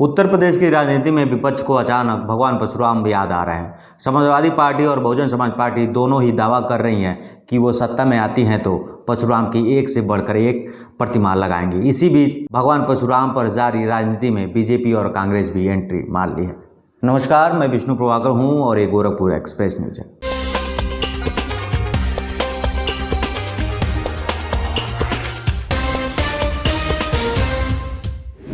उत्तर प्रदेश की राजनीति में विपक्ष को अचानक भगवान परशुराम याद आ रहे हैं। समाजवादी पार्टी और बहुजन समाज पार्टी दोनों ही दावा कर रही हैं कि वो सत्ता में आती हैं तो परशुराम की एक से बढ़कर एक प्रतिमा लगाएंगी। इसी बीच भगवान परशुराम पर जारी राजनीति में बीजेपी और कांग्रेस भी एंट्री मार ली है। नमस्कार, मैं विष्णु प्रभाकर हूँ और ये गोरखपुर एक्सप्रेस न्यूज है।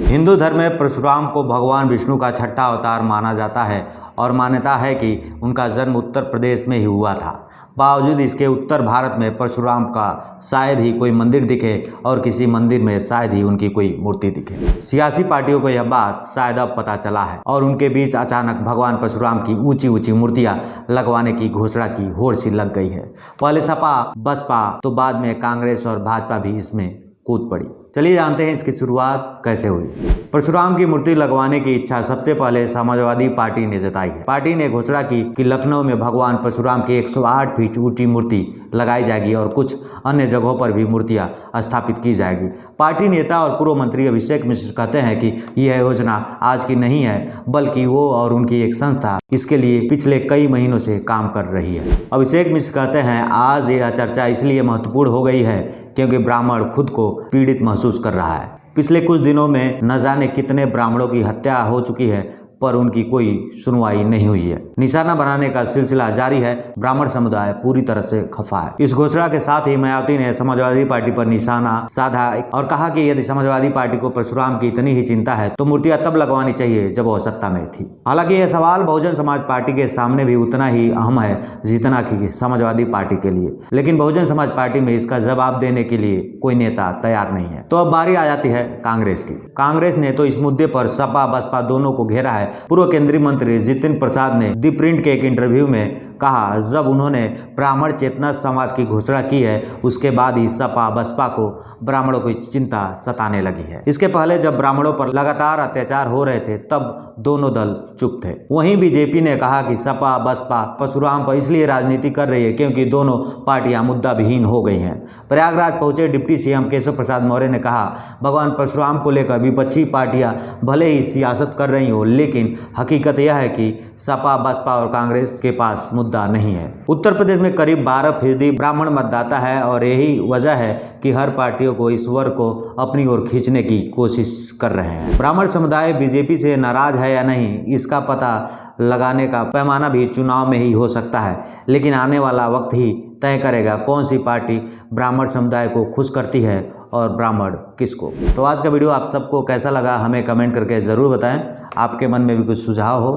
हिंदू धर्म में परशुराम को भगवान विष्णु का छठा अवतार माना जाता है और मान्यता है कि उनका जन्म उत्तर प्रदेश में ही हुआ था। बावजूद इसके उत्तर भारत में परशुराम का शायद ही कोई मंदिर दिखे और किसी मंदिर में शायद ही उनकी कोई मूर्ति दिखे। सियासी पार्टियों को यह बात शायद अब पता चला है और उनके बीच अचानक भगवान परशुराम की ऊंची ऊंची मूर्तियां लगवाने की घोषणा की होड़ सी लग गई है। पहले सपा, बसपा तो बाद में कांग्रेस और भाजपा भी इसमें कूद पड़ी। चलिए जानते हैं इसकी शुरुआत कैसे हुई। परशुराम की मूर्ति लगवाने की इच्छा सबसे पहले समाजवादी पार्टी ने जताई है। पार्टी ने घोषणा की कि लखनऊ में भगवान परशुराम की 108 फीट ऊंची मूर्ति लगाई जाएगी और कुछ अन्य जगहों पर भी मूर्तियां स्थापित की जाएगी। पार्टी नेता और पूर्व मंत्री अभिषेक मिश्र कहते हैं कि यह योजना आज की नहीं है, बल्कि वो और उनकी एक संस्था इसके लिए पिछले कई महीनों से काम कर रही है। अभिषेक मिश्र कहते हैं, आज यह चर्चा इसलिए महत्वपूर्ण हो गई है क्योंकि ब्राह्मण खुद को पीड़ित महसूस कर रहा है। पिछले कुछ दिनों में न जाने कितने ब्राह्मणों की हत्या हो चुकी है, पर उनकी कोई सुनवाई नहीं हुई है। निशाना बनाने का सिलसिला जारी है। ब्राह्मण समुदाय पूरी तरह से खफा है। इस घोषणा के साथ ही मायावती ने समाजवादी पार्टी पर निशाना साधा और कहा कि यदि समाजवादी पार्टी को परशुराम की इतनी ही चिंता है तो मूर्तियां तब लगवानी चाहिए जब वह सत्ता में थी। हालांकि यह सवाल बहुजन समाज पार्टी के सामने भी उतना ही अहम है जितना कि समाजवादी पार्टी के लिए, लेकिन बहुजन समाज पार्टी में इसका जवाब देने के लिए कोई नेता तैयार नहीं है। तो अब बारी आ जाती है कांग्रेस की। कांग्रेस ने तो इस मुद्दे पर सपा बसपा दोनों को घेरा है। पूर्व केंद्रीय मंत्री जितिन प्रसाद ने दी प्रिंट के एक इंटरव्यू में कहा, जब उन्होंने ब्राह्मण चेतना संवाद की घोषणा की है उसके बाद ही सपा बसपा को ब्राह्मणों की चिंता सताने लगी है। इसके पहले जब ब्राह्मणों पर लगातार अत्याचार हो रहे थे तब दोनों दल चुप थे। वहीं बीजेपी ने कहा कि सपा बसपा परशुराम पर इसलिए राजनीति कर रही है क्योंकि दोनों पार्टियां मुद्दा विहीन हो गई हैं। प्रयागराज पहुंचे डिप्टी सीएम केशव प्रसाद मौर्य ने कहा, भगवान परशुराम को लेकर विपक्षी पार्टियां भले ही सियासत कर रही हो, लेकिन हकीकत यह है कि सपा बसपा और कांग्रेस के पास मुद्दा नहीं है। उत्तर प्रदेश में करीब 12% ब्राह्मण मतदाता है और यही वजह है कि हर पार्टियों को इस वर्ग को अपनी ओर खींचने की कोशिश कर रहे हैं। ब्राह्मण समुदाय बीजेपी से नाराज है या नहीं, इसका पता लगाने का पैमाना भी चुनाव में ही हो सकता है, लेकिन आने वाला वक्त ही तय करेगा कौन सी पार्टी ब्राह्मण समुदाय को खुश करती है और ब्राह्मण किसको। तो आज का वीडियो आप सबको कैसा लगा हमें कमेंट करके ज़रूर बताएं। आपके मन में भी कुछ सुझाव हो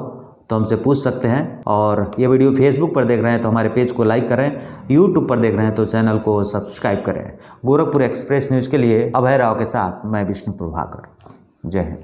तो हमसे पूछ सकते हैं। और ये वीडियो फेसबुक पर देख रहे हैं तो हमारे पेज को लाइक करें, यूट्यूब पर देख रहे हैं तो चैनल को सब्सक्राइब करें। गोरखपुर एक्सप्रेस न्यूज़ के लिए अभय राव के साथ मैं विष्णु प्रभाकर। जय हिंद।